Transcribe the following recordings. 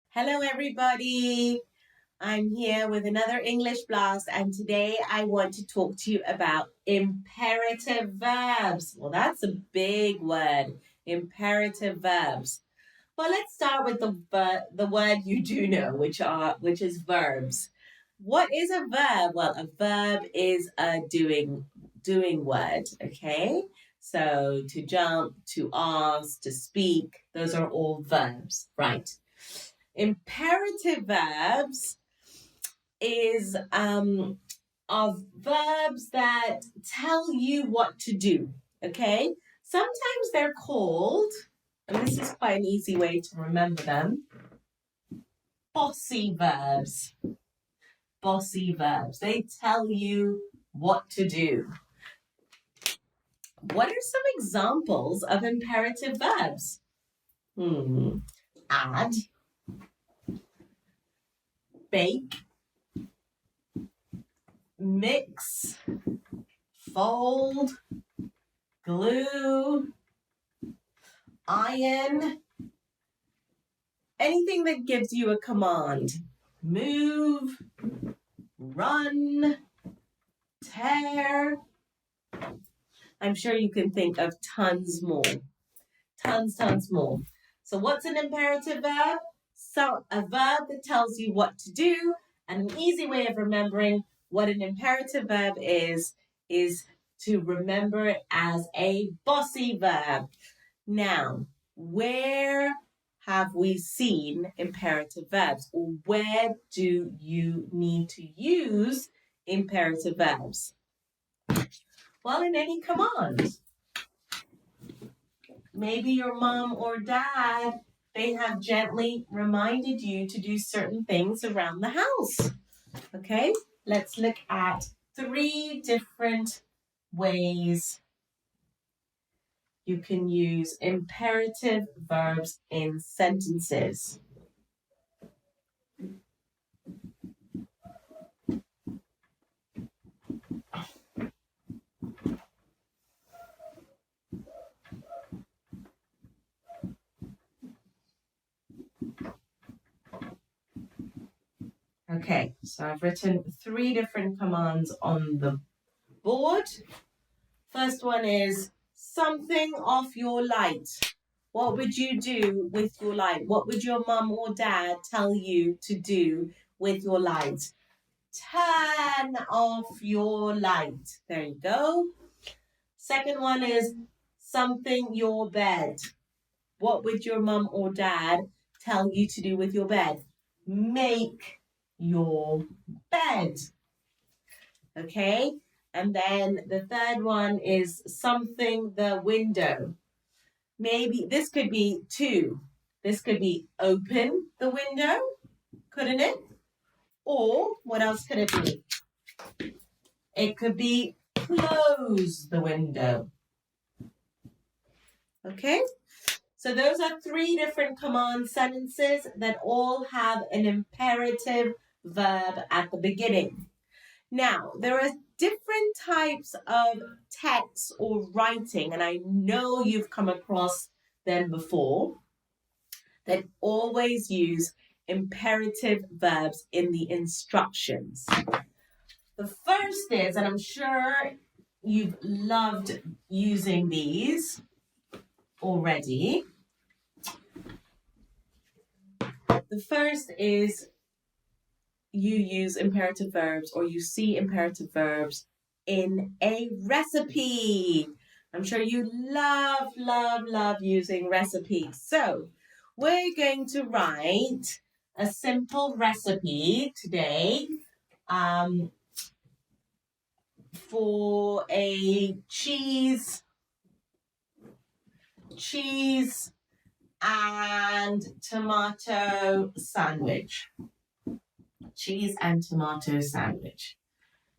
Hello everybody, I'm here with another English blast and today I want to talk to you about imperative verbs. Well, that's a big word, imperative verbs. Well, let's start with the word you do know, which is verbs. What is a verb? Well, a verb is a doing word, okay? So to jump, to ask, to speak, those are all verbs, right? Imperative verbs is of verbs that tell you what to do, okay? Sometimes they're called, and this is quite an easy way to remember them, bossy verbs. Bossy verbs. They tell you what to do. What are some examples of imperative verbs? Add, bake, mix, fold, glue, iron, anything that gives you a command. Move, run, tear. I'm sure you can think of tons more. Tons more. So what's an imperative verb? So a verb that tells you what to do, and an easy way of remembering what an imperative verb is to remember it as a bossy verb. Now, where have we seen imperative verbs? Or where do you need to use imperative verbs? Well, in any command. Maybe your mom or dad, they have gently reminded you to do certain things around the house. Okay, let's look at 3 different ways you can use imperative verbs in sentences. Okay, so I've written 3 different commands on the board. First one is something off your light. What would you do with your light? What would your mum or dad tell you to do with your light? Turn off your light. There you go. Second one is something your bed. What would your mum or dad tell you to do with your bed? Make your bed. Okay? And then the third one is something the window. Maybe this could be 2. This could be open the window, couldn't it? Or what else could it be? It could be close the window. Okay? So those are 3 different command sentences that all have an imperative verb at the beginning. Now, there are different types of text or writing, and I know you've come across them before, that always use imperative verbs in the instructions. The first is, and I'm sure you've loved using these already. The first is you use imperative verbs or you see imperative verbs in a recipe. I'm sure you love using recipes. So we're going to write a simple recipe today for a cheese and tomato sandwich. Cheese and tomato sandwich.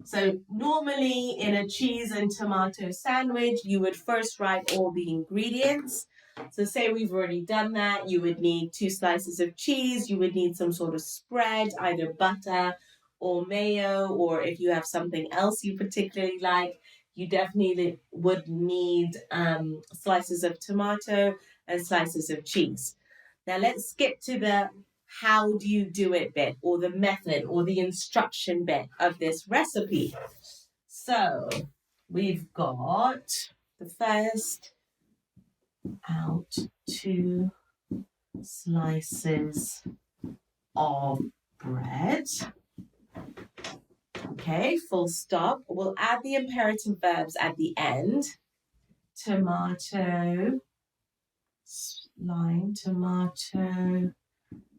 So normally in a cheese and tomato sandwich, you would first write all the ingredients. So say we've already done that, you would need 2 slices of cheese, you would need some sort of spread, either butter or mayo, or if you have something else you particularly like, you definitely would need slices of tomato and slices of cheese. Now let's skip to the how do you do it bit, or the method or the instruction bit of this recipe. So we've got the first out 2 slices of bread. Okay, full stop. We'll add the imperative verbs at the end. Tomato, line, tomato,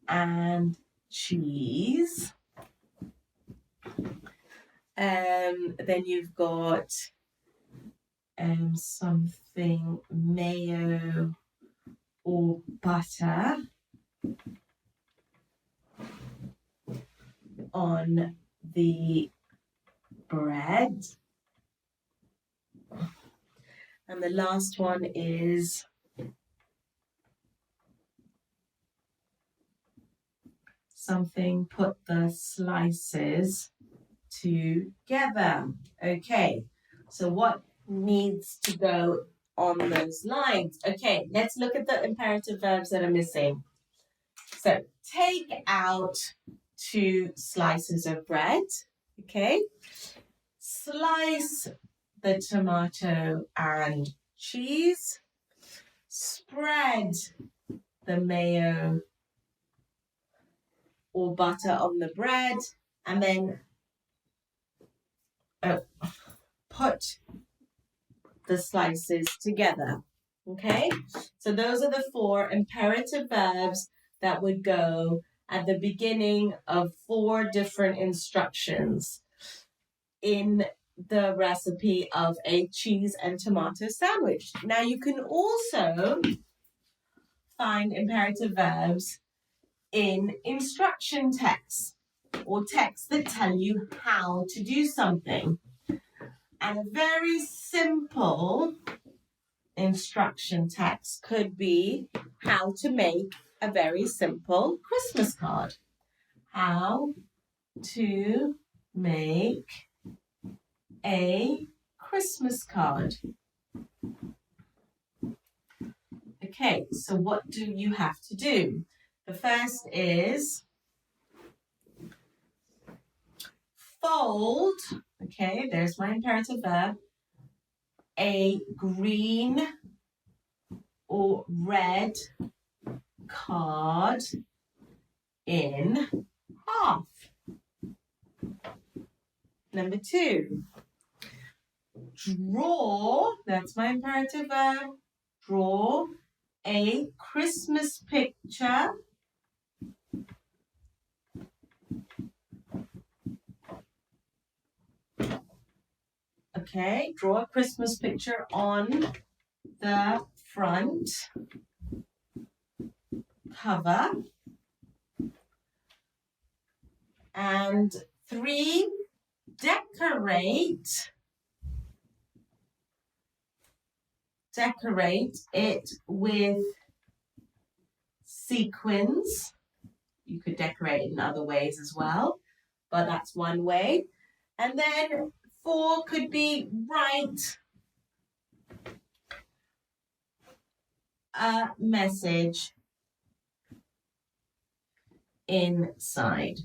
and cheese. Then you've got something mayo or butter on the bread. And the last one is something, put the slices together. Okay, so what needs to go on those lines? Okay, let's look at the imperative verbs that are missing. So take out 2 slices of bread. Okay, slice the tomato and cheese, spread the mayo or butter on the bread, and then put the slices together. Okay, so those are the 4 imperative verbs that would go at the beginning of 4 different instructions in the recipe of a cheese and tomato sandwich. Now you can also find imperative verbs in instruction texts, or texts that tell you how to do something. And a very simple instruction text could be how to make a very simple Christmas card. How to make a Christmas card. Okay, so what do you have to do? The first is fold. Okay, there's my imperative verb. A green or red card in half. Number 2, draw, that's my imperative verb, draw a Christmas picture Okay, draw a Christmas picture on the front cover. And 3, decorate it with sequins. You could decorate it in other ways as well, but that's one way. And then 4 could be write a message inside.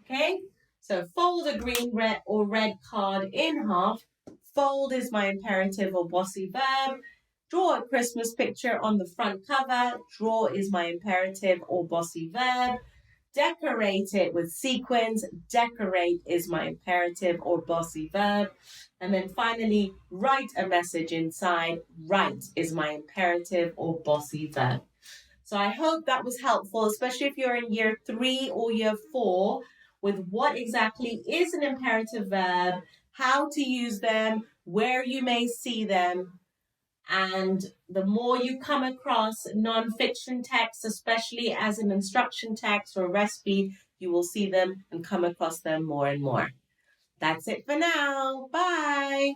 Okay, so fold a green, red, or red card in half. Fold is my imperative or bossy verb. Draw a Christmas picture on the front cover. Draw is my imperative or bossy verb. Decorate it with sequins. Decorate is my imperative or bossy verb. And then finally, write a message inside. Write is my imperative or bossy verb. So I hope that was helpful, especially if you're in year 3 or year 4, with what exactly is an imperative verb, how to use them, where you may see them. And the more you come across non-fiction texts, especially as an instruction text or a recipe, you will see them and come across them more and more. That's it for now. Bye.